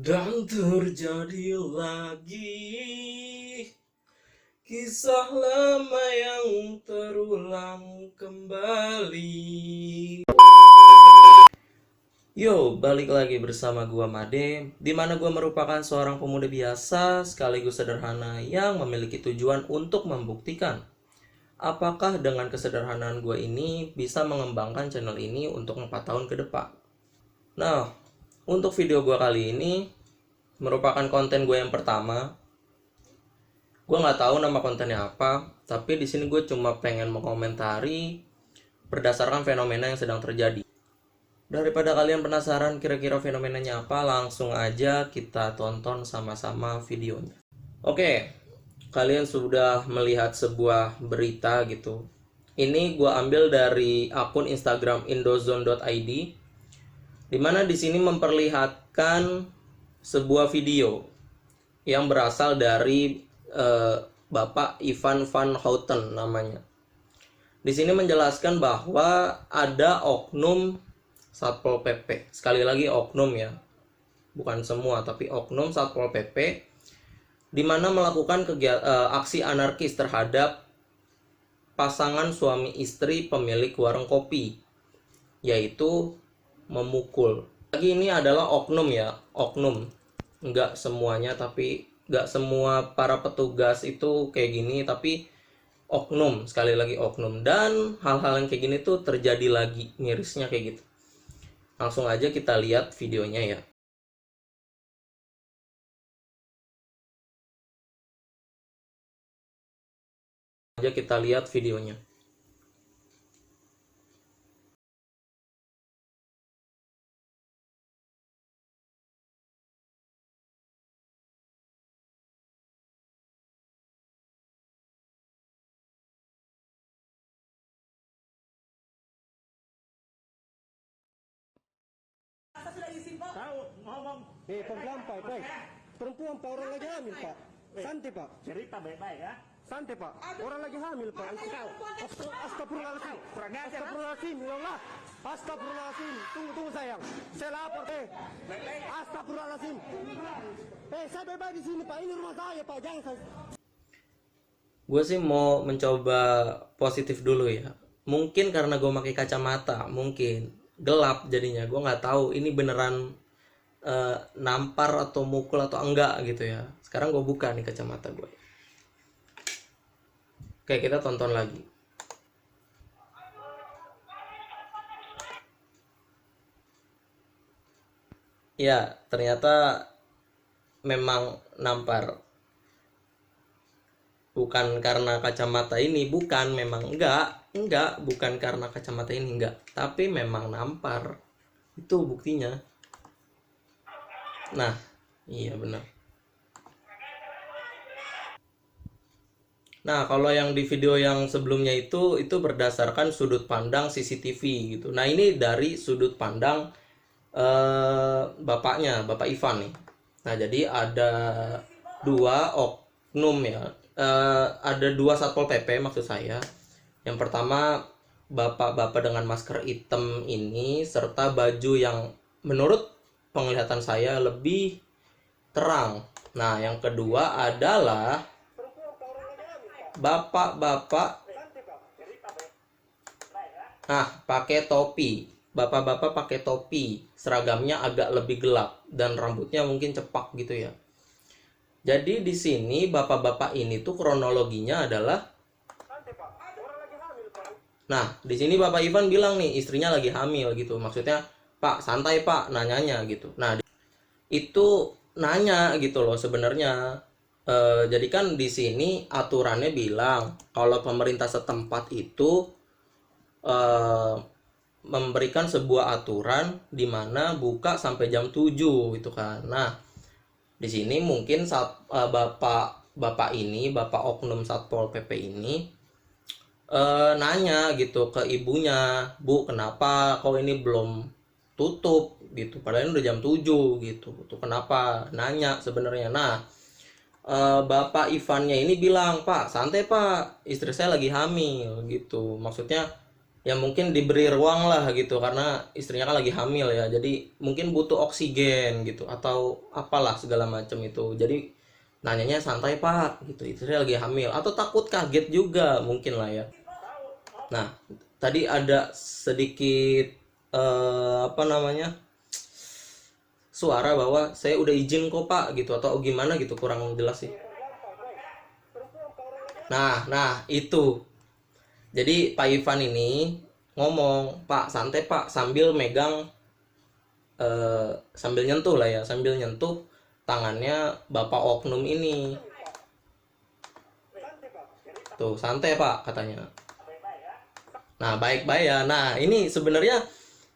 Dan terjadi lagi kisah lama yang terulang kembali. Yo, balik lagi bersama gua Made, di mana gua merupakan seorang pemuda biasa sekaligus sederhana yang memiliki tujuan untuk membuktikan apakah dengan kesederhanaan gua ini bisa mengembangkan channel ini untuk 4 tahun ke depan. Nah, untuk video gua kali ini merupakan konten gue yang pertama. Gue nggak tahu nama kontennya apa, tapi di sini gue cuma pengen mengomentari berdasarkan fenomena yang sedang terjadi. Daripada kalian penasaran kira-kira fenomenanya apa, langsung aja kita tonton sama-sama videonya. Oke, kalian sudah melihat sebuah berita gitu. Ini gue ambil dari akun Instagram indozone.id, dimana di sini memperlihatkan sebuah video yang berasal dari Bapak Ivan van Houten namanya. Di sini menjelaskan bahwa ada oknum Satpol PP. Sekali lagi oknum ya. Bukan semua, tapi oknum Satpol PP di mana melakukan aksi anarkis terhadap pasangan suami istri pemilik warung kopi, yaitu memukul. Lagi ini adalah oknum ya, oknum. Enggak semuanya, tapi enggak semua para petugas itu kayak gini, tapi oknum, sekali lagi oknum. Dan hal-hal yang kayak gini tuh terjadi lagi, mirisnya kayak gitu. Langsung aja kita lihat videonya ya. Aja kita lihat videonya. Tahu ngomong. Pelan Pak, baik. Perempuan Pak, orang lagi hamil Pak. Santai Pak. Cerita baik-baik ya. Santai Pak. Orang lagi hamil Pak. Astagfirullahaladzim. Kurang ajar. Astagfirullahaladzim. Ya Allah. Astagfirullahaladzim. Tunggu sayang. Saya lapor. Baik-baik. Astagfirullahaladzim. Saya bebas di sini Pak. Ini rumah saya Pak. Jangan saya. Gue sih mau mencoba positif dulu ya. Mungkin karena gue pakai kacamata, mungkin gelap jadinya. Gue nggak tahu ini beneran nampar atau mukul atau enggak gitu ya. Sekarang gue buka nih kacamata gue. Oke, kita tonton lagi. Ya, ternyata memang nampar. Bukan karena kacamata ini, bukan, memang enggak, bukan karena kacamata ini, enggak, tapi memang nampar. Itu buktinya. Nah, iya benar. Nah, kalau yang di video yang sebelumnya itu berdasarkan sudut pandang CCTV gitu. Nah, ini dari sudut pandang bapaknya, Bapak Ivan nih. Nah, jadi ada dua oknum ya. Ada dua Satpol PP maksud saya. Yang pertama bapak-bapak dengan masker hitam ini serta baju yang menurut penglihatan saya lebih terang. Nah, yang kedua adalah bapak-bapak pakai topi. Bapak-bapak pakai topi. Seragamnya agak lebih gelap dan rambutnya mungkin cepak gitu ya. Jadi di sini bapak-bapak ini tuh kronologinya adalah, nah di sini Bapak Ivan bilang nih istrinya lagi hamil gitu, maksudnya Pak santai Pak nanyanya gitu. Nah itu nanya gitu loh sebenarnya. Jadi kan di sini aturannya bilang kalau pemerintah setempat itu memberikan sebuah aturan di mana buka sampai jam 7 gitu kan. Nah di sini mungkin saat bapak ini, bapak oknum Satpol PP ini nanya gitu ke ibunya, Bu kenapa kau ini belum tutup gitu, padahal ini udah jam 7 gitu, tuh kenapa nanya sebenarnya. Nah Bapak Ivannya ini bilang, Pak santai Pak, istri saya lagi hamil gitu, maksudnya ya mungkin diberi ruang lah gitu, karena istrinya kan lagi hamil ya, jadi mungkin butuh oksigen gitu atau apalah segala macam itu. Jadi nanyanya santai pak gitu, istrinya lagi hamil, atau takut kaget juga mungkin lah ya. Nah, tadi ada sedikit apa namanya, suara bahwa saya udah izin kok pak gitu, atau gimana gitu, kurang jelas sih. Nah itu. Jadi Pak Ivan ini ngomong, Pak santai Pak, sambil megang sambil nyentuh lah ya, sambil nyentuh tangannya Bapak oknum ini. Tuh, santai Pak katanya. Nah, baik-baik ya. Nah, ini sebenarnya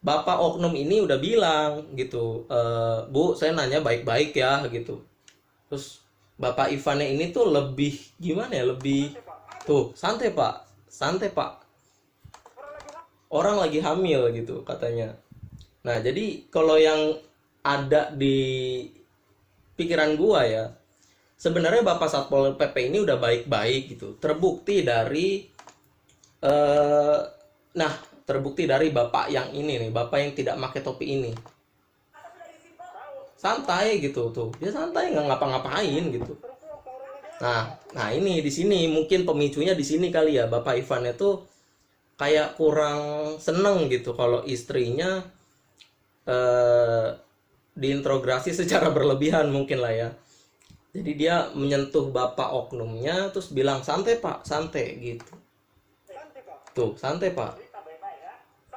Bapak oknum ini udah bilang gitu, Bu, saya nanya baik-baik ya gitu. Terus Bapak Ivannya ini tuh lebih gimana ya, lebih tuh, santai Pak, santai Pak. Orang lagi hamil gitu katanya. Nah, jadi kalau yang ada di pikiran gua ya, sebenarnya Bapak Satpol PP ini udah baik-baik gitu. Terbukti dari eh nah, terbukti dari bapak yang ini nih, bapak yang tidak pakai topi ini. Santai gitu tuh. Dia santai nggak ngapa-ngapain gitu. Nah ini di sini mungkin pemicunya di sini kali ya. Bapak Ivan itu kayak kurang seneng gitu kalau istrinya diintrogasi secara berlebihan mungkin lah ya. Jadi dia menyentuh bapak oknumnya terus bilang santai pak, santai gitu. Tuh, santai pak.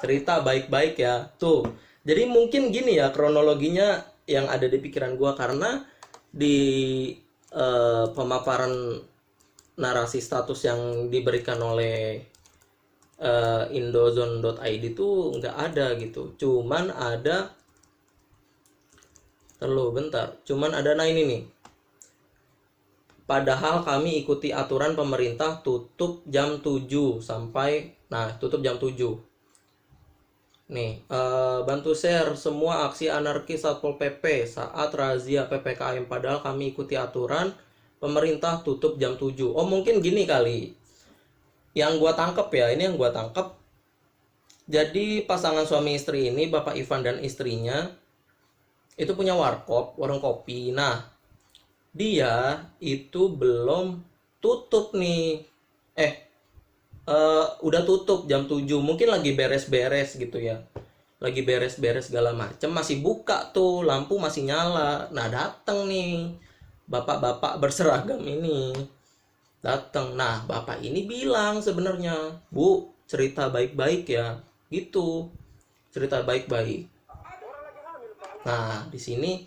Cerita baik-baik ya. Tuh. Jadi mungkin gini ya kronologinya yang ada di pikiran gua, karena di pemaparan narasi status yang diberikan oleh indozone.id itu nggak ada gitu. Cuman ada Cuman ada, nah ini nih. Padahal kami ikuti aturan pemerintah tutup jam 7 sampai, nah tutup jam 7. Nih, bantu share semua aksi anarkis Satpol PP saat razia PPKM, padahal kami ikuti aturan pemerintah tutup jam 7. Oh, mungkin gini kali. Yang gua tangkep ya, ini yang gua tangkep. Jadi pasangan suami istri ini, Bapak Ivan dan istrinya, itu punya warkop, warung kopi. Nah, dia itu belum tutup nih. Udah tutup jam 7. Mungkin lagi beres-beres gitu ya. Lagi beres-beres segala macem, masih buka tuh, lampu masih nyala. Nah, datang nih bapak-bapak berseragam ini. Datang. Nah, bapak ini bilang sebenarnya, "Bu, cerita baik-baik ya." Gitu. Cerita baik-baik. Nah, di sini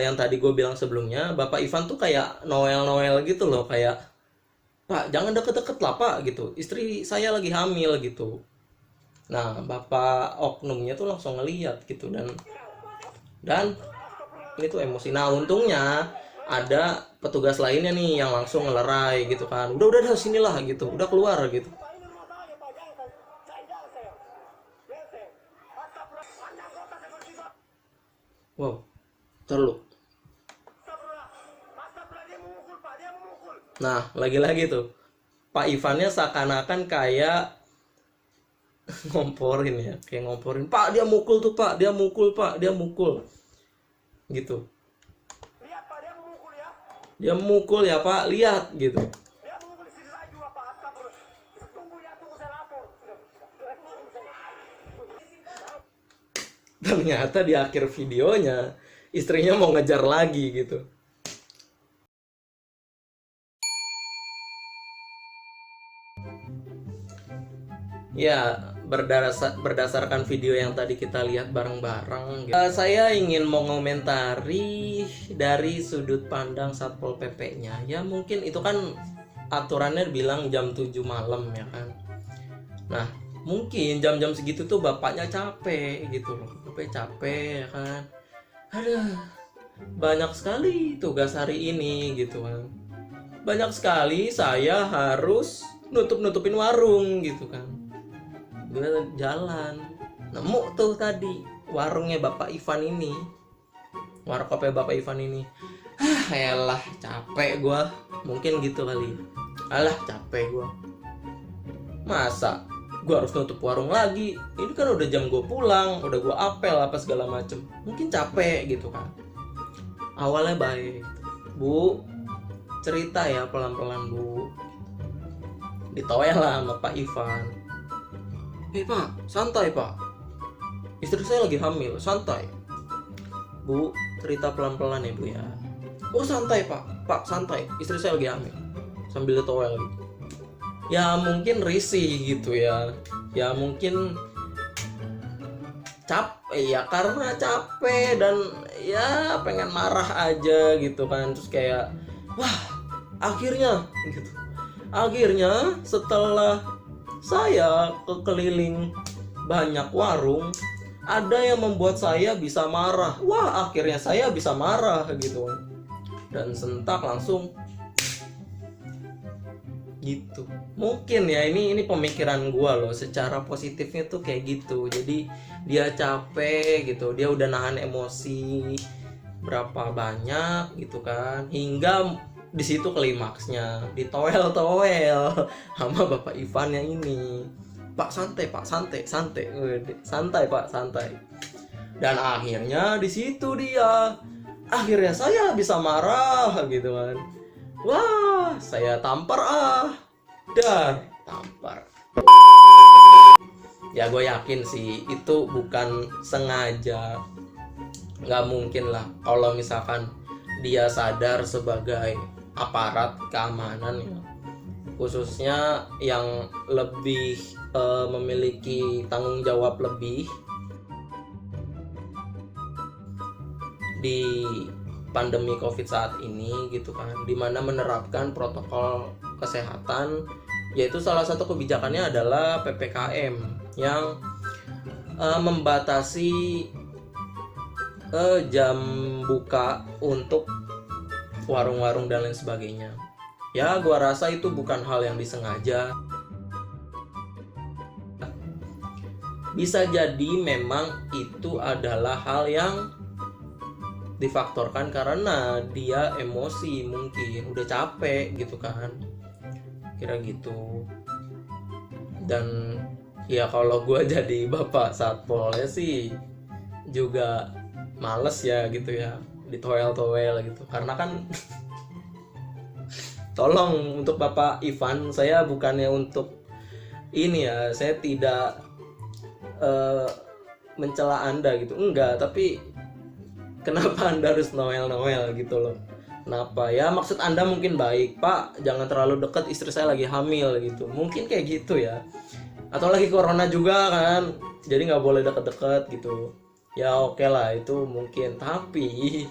yang tadi gue bilang sebelumnya, Bapak Ivan tuh kayak Noel gitu loh, kayak, "Pak, jangan deket-deket lah Pak," gitu. "Istri saya lagi hamil," gitu. Nah, Bapak oknumnya tuh langsung ngeliat gitu, dan ini tuh emosi. Nah, untungnya ada petugas lainnya nih yang langsung ngelerai gitu kan. Udah sinilah gitu. Udah keluar gitu. Wow, terlalu. Nah, lagi-lagi tuh Pak Ivannya seakan-akan kayak ngomporin ya, kayak ngomporin, "Pak, dia mukul tuh Pak, dia mukul Pak, dia mukul," gitu. "Dia mukul ya Pak, lihat," gitu. Ternyata di akhir videonya istrinya mau ngejar lagi gitu. Ya, berdasarkan video yang tadi kita lihat bareng-bareng gitu. Saya ingin mengomentari dari sudut pandang Satpol PP-nya. Ya mungkin itu kan aturannya bilang jam 7 malam ya kan. Nah, mungkin jam-jam segitu tuh bapaknya capek gitu loh. Bapaknya capek ya kan. Aduh, banyak sekali tugas hari ini gitu kan. Banyak sekali saya harus nutupin warung gitu kan. Gue jalan, nemu tuh tadi warungnya Bapak Ivan ini, warkopnya Bapak Ivan ini. Elah, capek gua, mungkin gitu kali. Alah, capek gua. Masa gue harus nutup warung lagi. Ini kan udah jam gue pulang, udah gue apel apa segala macem. Mungkin capek gitu kan. Awalnya baik, Bu, cerita ya pelan-pelan Bu. Ditoel lah sama Pak Ivan. Pak, santai Pak. Istri saya lagi hamil, santai. Bu, cerita pelan-pelan ya Bu ya. Oh santai Pak santai. Istri saya lagi hamil. Sambil ditoel gitu. Ya mungkin risih gitu ya. Ya mungkin capek ya, karena capek dan ya pengen marah aja gitu kan. Terus kayak wah akhirnya gitu. Akhirnya setelah saya keliling banyak warung, ada yang membuat saya bisa marah. Wah akhirnya saya bisa marah gitu. Dan sentak langsung gitu. Mungkin ya ini pemikiran gua loh, secara positifnya tuh kayak gitu. Jadi dia capek gitu, dia udah nahan emosi berapa banyak gitu kan, hingga di situ klimaksnya ditoel sama Bapak Ivan yang ini. Pak santai Pak santai. Dan akhirnya di situ akhirnya saya bisa marah gitu kan. Wah, saya tampar tampar. Ya gue yakin sih itu bukan sengaja. Nggak mungkin lah kalau misalkan dia sadar sebagai aparat keamanan ya, khususnya yang lebih memiliki tanggung jawab lebih di pandemi COVID saat ini gitu kan, dimana menerapkan protokol kesehatan, yaitu salah satu kebijakannya adalah PPKM yang membatasi jam buka untuk warung-warung dan lain sebagainya. Ya gua rasa itu bukan hal yang disengaja. Bisa jadi memang itu adalah hal yang difaktorkan karena dia emosi, mungkin udah capek gitu kan, kira gitu. Dan ya kalau gue jadi bapak satpolnya sih juga males ya gitu ya, ditoel gitu, karena kan tolong untuk Bapak Ivan, saya bukannya untuk ini ya, saya tidak mencela Anda gitu, enggak, tapi kenapa Anda harus noel gitu loh? Kenapa? Ya maksud Anda mungkin baik, Pak, jangan terlalu dekat, istri saya lagi hamil gitu. Mungkin kayak gitu ya. Atau lagi corona juga kan, jadi nggak boleh deket-deket gitu. Ya oke lah itu mungkin, tapi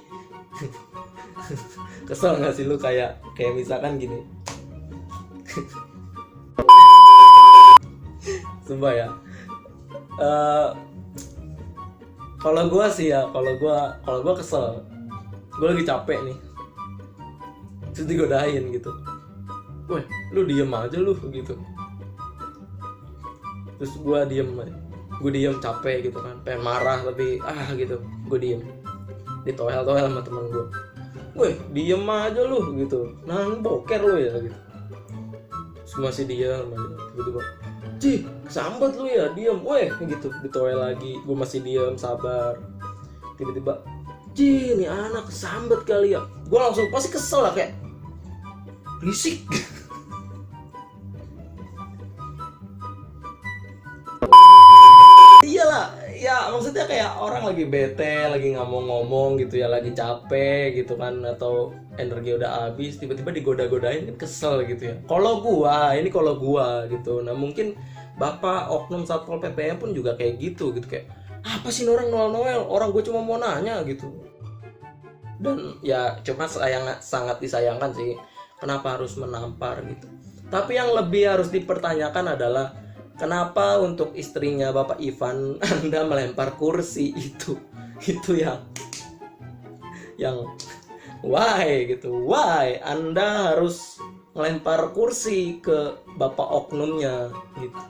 kesel nggak sih lu kayak misalkan gini. Sumpah ya. Kalau gue sih ya, kalau gue kesel, gue lagi capek nih, terus digodain gitu, weh lu diem aja lu gitu, terus gue diem capek gitu kan, pengen marah tapi gitu, gue diem, ditoel sama teman gue, weh diem aja lu gitu, nah boker lu ya gitu, terus masih diem aja, tiba-tiba Cih, sambat lu ya, diem, weh gitu, ditoel lagi, gue masih diem, sabar. Tiba-tiba, Cih, ini anak sambat kali ya. Gue langsung pasti kesel lah, kayak berisik. Iyalah, ya maksudnya kayak orang lagi bete, lagi ngomong-ngomong gitu ya, lagi capek gitu kan, atau energi udah habis, tiba-tiba digoda-godain kan kesel gitu ya. Kalau gua gitu. Nah, mungkin Bapak oknum Satpol PP pun juga kayak gitu kayak apa sih orang noel, orang gue cuma mau nanya gitu. Dan ya cuma sangat disayangkan sih kenapa harus menampar gitu. Tapi yang lebih harus dipertanyakan adalah kenapa untuk istrinya Bapak Ivan Anda melempar kursi itu yang why Anda harus melempar kursi ke bapak oknumnya gitu.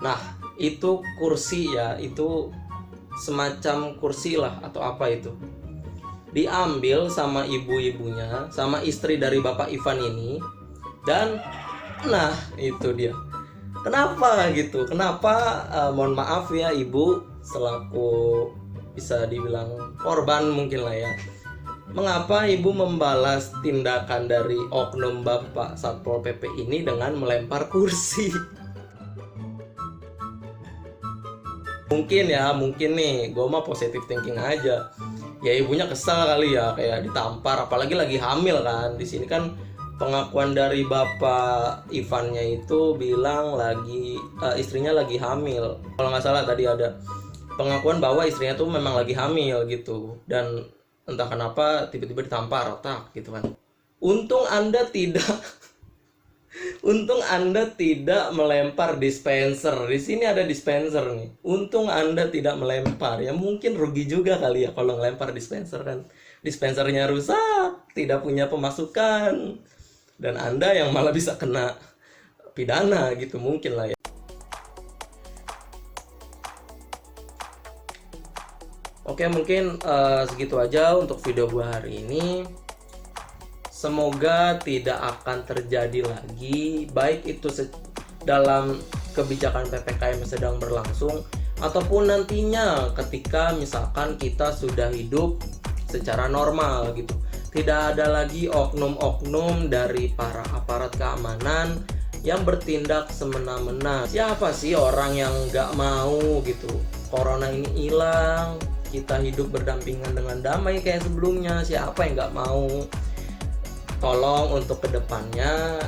Nah itu kursi ya, itu semacam kursi lah atau apa itu, diambil sama ibu-ibunya, sama istri dari Bapak Ivan ini, Dan nah itu dia. Kenapa gitu? Kenapa mohon maaf ya Ibu selaku bisa dibilang korban mungkin lah ya. Mengapa Ibu membalas tindakan dari oknum Bapak Satpol PP ini dengan melempar kursi? Mungkin nih, gue mah positive thinking aja. Ya ibunya kesal kali ya, kayak ditampar, apalagi lagi hamil kan. Di sini kan pengakuan dari Bapak Ivannya itu bilang istrinya lagi hamil. Kalau nggak salah tadi ada pengakuan bahwa istrinya tuh memang lagi hamil gitu. Dan entah kenapa tiba-tiba ditampar otak gitu kan. Untung Anda tidak melempar dispenser. Di sini ada dispenser nih. Untung Anda tidak melempar. Ya mungkin rugi juga kali ya kalau ngelempar dispenser kan. Dispensernya rusak, tidak punya pemasukan. Dan Anda yang malah bisa kena pidana gitu mungkin lah ya. Oke, mungkin segitu aja untuk video gua hari ini. Semoga tidak akan terjadi lagi, baik itu dalam kebijakan PPKM yang sedang berlangsung ataupun nantinya ketika misalkan kita sudah hidup secara normal gitu. Tidak ada lagi oknum-oknum dari para aparat keamanan yang bertindak semena-mena. Siapa sih orang yang nggak mau gitu corona ini hilang, kita hidup berdampingan dengan damai kayak sebelumnya? Siapa yang nggak mau? Tolong untuk kedepannya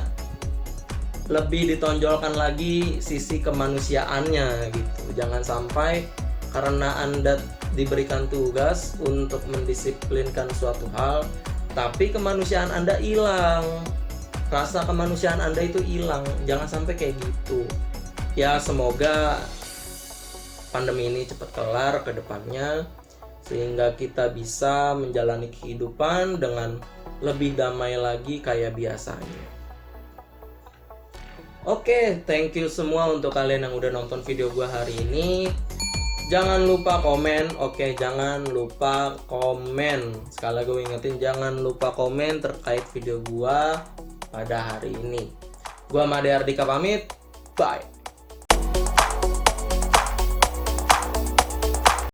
lebih ditonjolkan lagi sisi kemanusiaannya gitu. Jangan sampai karena Anda diberikan tugas untuk mendisiplinkan suatu hal, tapi kemanusiaan Anda hilang. Rasa kemanusiaan Anda itu hilang. Jangan sampai kayak gitu. Ya semoga pandemi ini cepat kelar ke depannya, sehingga kita bisa menjalani kehidupan dengan lebih damai lagi kayak biasanya. Oke, thank you semua untuk kalian yang udah nonton video gua hari ini. Jangan lupa komen, jangan lupa komen. Sekali lagi gue ingetin, jangan lupa komen terkait video gua pada hari ini. Gua Made Ardika pamit, bye.